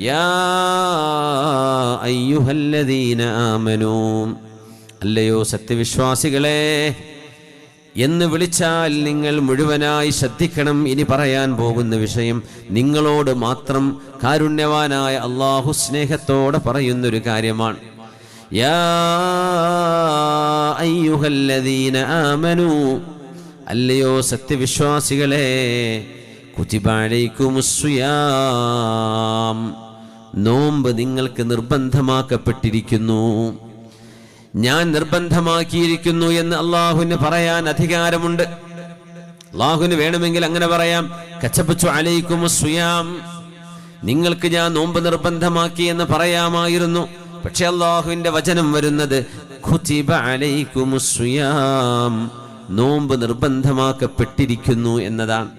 യാ അയ്യുഹല്ലദീന ആമനൂ, അല്ലയോ സത്യവിശ്വാസികളെ എന്ന് വിളിച്ചാൽ നിങ്ങൾ മുഴുവനായി ശ്രദ്ധിക്കണം. ഇനി പറയാൻ പോകുന്ന വിഷയം നിങ്ങളോട് മാത്രം കാരുണ്യവാനായ അല്ലാഹു സ്നേഹത്തോടെ പറയുന്നൊരു കാര്യമാണ്. യാ അയ്യുഹല്ലദീന ആമനൂ, അല്ലയോ സത്യവിശ്വാസികളെ, കുതിബ അലൈക്കുമുസ്സിയാം, നോമ്പ് നിങ്ങൾക്ക് നിർബന്ധമാക്കപ്പെട്ടിരിക്കുന്നു, ഞാൻ നിർബന്ധമാക്കിയിരിക്കുന്നു എന്ന് അള്ളാഹുവിന് പറയാൻ അധികാരമുണ്ട്. അള്ളാഹുവിന് വേണമെങ്കിൽ അങ്ങനെ പറയാം, കച്ചബതു അലൈക്കുമുസ്സിയാം, നിങ്ങൾക്ക് ഞാൻ നോമ്പ് നിർബന്ധമാക്കി എന്ന് പറയാമായിരുന്നു. പക്ഷെ അള്ളാഹുവിന്റെ വചനം വരുന്നത് കുതിബ അലൈക്കുമുസ്സിയാം, നോമ്പ് നിർബന്ധമാക്കപ്പെട്ടിരിക്കുന്നു എന്നതാണ്.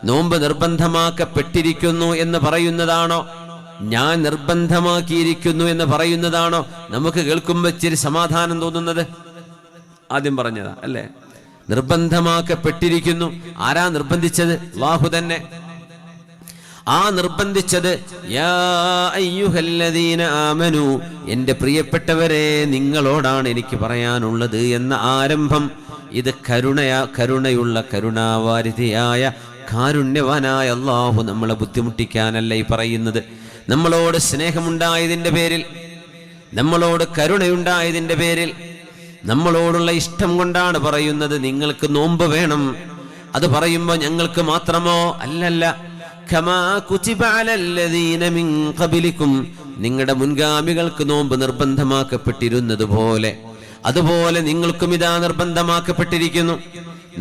നോമ്പ് നിർബന്ധമാക്കപ്പെട്ടിരിക്കുന്നു എന്ന് പറയുന്നതാണോ, ഞാൻ നിർബന്ധമാക്കിയിരിക്കുന്നു എന്ന് പറയുന്നതാണോ നമുക്ക് കേൾക്കുമ്പോൾ ഇച്ചിരി സമാധാനം തോന്നുന്നത്? ആദ്യം പറഞ്ഞതാ അല്ലേ? നിർബന്ധമാക്കപ്പെട്ടിരിക്കുന്നു. ആരാ നിർബന്ധിച്ചത്? അല്ലാഹു തന്നെ. ആ നിർബന്ധിച്ചത് യാ അയ്യുഹല്ലദീന ആമനു, എൻ്റെ പ്രിയപ്പെട്ടവരെ നിങ്ങളോടാണ് എനിക്ക് പറയാനുള്ളത് എന്ന ആരംഭം. ഇത് കരുണയുള്ള കരുണാവാരിധിയായ കാരുണ്യവാനായ അല്ലാഹു നമ്മളെ ബുദ്ധിമുട്ടിക്കാനല്ല ഈ പറയുന്നത്. നമ്മളോട് സ്നേഹമുണ്ടായതിൻ്റെ പേരിൽ, നമ്മളോട് കരുണയുണ്ടായതിൻ്റെ പേരിൽ, നമ്മളോടുള്ള ഇഷ്ടം കൊണ്ടാണ് പറയുന്നത് നിങ്ങൾക്ക് നോമ്പ് വേണം. അത് പറയുമ്പോൾ ഞങ്ങൾക്ക് മാത്രമോ? അല്ലല്ല. കമാ കുതിബ അലല്ലദീന മിൻ ഖബലികും, നിങ്ങളുടെ മുൻഗാമികൾക്ക് നോമ്പ് നിർബന്ധമാക്കപ്പെട്ടിരുന്നത് പോലെ അതുപോലെ നിങ്ങൾക്കും ഇതാ നിർബന്ധമാക്കപ്പെട്ടിരിക്കുന്നു.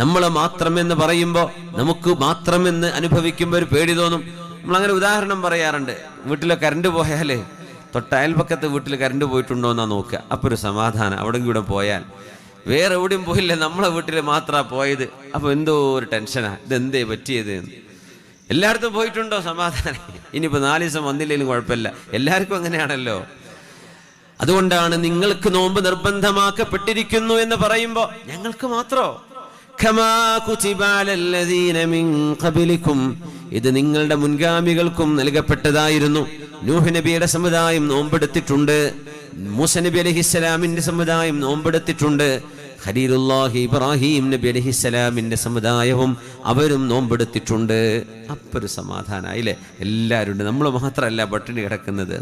നമ്മൾ മാത്രമെന്ന് പറയുമ്പോൾ, നമുക്ക് മാത്രമെന്ന് അനുഭവിക്കുമ്പോൾ ഒരു പേടി തോന്നും. നമ്മളങ്ങനെ ഉദാഹരണം പറയാറുണ്ട്. വീട്ടിലെ കറണ്ട് പോയാൽ തൊട്ടയൽപക്കത്ത് വീട്ടിൽ കറണ്ട് പോയിട്ടുണ്ടോ എന്നാ നോക്കുക. അപ്പോൾ ഒരു സമാധാനം. അവിടെ ഇവിടെ പോയാൽ വേറെ എവിടെയും പോയില്ല, നമ്മളെ വീട്ടിൽ മാത്രമാണ് പോയത്. അപ്പോൾ എന്തോ ഒരു ടെൻഷനാ, ഇതെന്തേ പറ്റിയത്. എല്ലായിടത്തും പോയിട്ടുണ്ടോ? സമാധാനം. ഇനിയിപ്പോൾ 4 ദിവസം വന്നില്ലെങ്കിലും കുഴപ്പമില്ല, എല്ലാവർക്കും അങ്ങനെയാണല്ലോ. അതുകൊണ്ടാണ് നിങ്ങൾക്ക് നോമ്പ് നിർബന്ധമാക്കപ്പെട്ടിരിക്കുന്നു എന്ന് പറയുമ്പോൾ ഞങ്ങൾക്ക് മാത്രോ? കമാ കുതിബ അലല്ലദീന മിൻ ഖബലികും, ഇത് നിങ്ങളുടെ മുൻഗാമികൾക്കും നൽകപ്പെട്ടതായിരുന്നു. നൂഹ് നബിയുടെ സമുദായം നോമ്പെടുത്തിട്ടുണ്ട്, മൂസ നബി അലൈഹിസ്സലാമിന്റെ സമുദായം നോമ്പെടുത്തിട്ടുണ്ട്, ഖലീലുല്ലാഹി ഇബ്രാഹിം നബി അലൈഹിസ്സലാമിന്റെ സമുദായവും അവരും നോമ്പെടുത്തിട്ടുണ്ട്. അപ്പൊരു സമാധാനായില്ലേ? എല്ലാവരും ഉണ്ട്, നമ്മൾ മാത്രമല്ല പട്ടിണി കിടക്കുന്നത്.